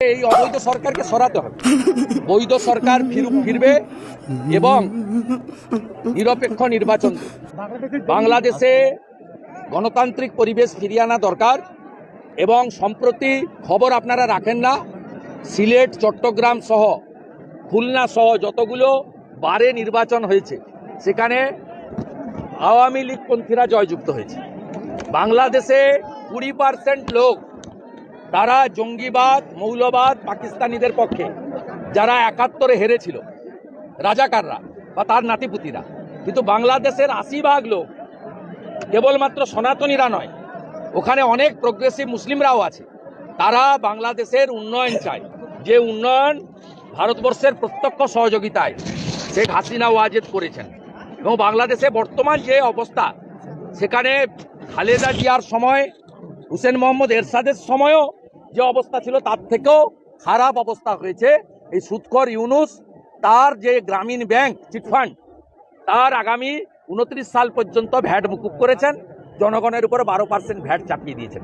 এই অবৈধ সরকারকে সরাতে হবে। বৈধ সরকার ফিরবে এবং নিরপেক্ষ নির্বাচন। বাংলাদেশে গণতান্ত্রিক পরিবেশ ফিরিয়ে আনা দরকার। এবং সম্প্রতি খবর আপনারা রাখেন না, সিলেট, চট্টগ্রাম সহ খুলনা সহ যতগুলো বারে নির্বাচন হয়েছে সেখানে আওয়ামী লীগ পন্থীরা জয়যুক্ত হয়েছে। বাংলাদেশে 20% লোক তারা জঙ্গিবাদ, মৌলবাদ, পাকিস্তানিদের পক্ষে, যারা 71-এ হেরেছিল, রাজাকাররা বা তার নাতিপুতিরা। কিন্তু বাংলাদেশের 80% লোক কেবলমাত্র সনাতনীরা নয়, ওখানে অনেক প্রোগ্রেসিভ মুসলিমরাও আছে। তারা বাংলাদেশের উন্নয়ন চায়, যে উন্নয়ন ভারতবর্ষের প্রত্যক্ষ সহযোগিতায় শেখ হাসিনা ওয়াজেদ করেছেন। এবং বাংলাদেশে বর্তমান যে অবস্থা, সেখানে খালেদা জিয়ার সময়, হুসেন মোহাম্মদ এরশাদের সময়ও যে অবস্থা ছিল তার থেকেও খারাপ অবস্থা হয়েছে। এই সুদখোর ইউনুস তার যে গ্রামীণ ব্যাংক চিটফান্ড, তার আগামী 29 সাল পর্যন্ত ভ্যাট মুকুব করেছেন, জনগণের উপরে 12% ভ্যাট চাপিয়ে দিয়েছেন।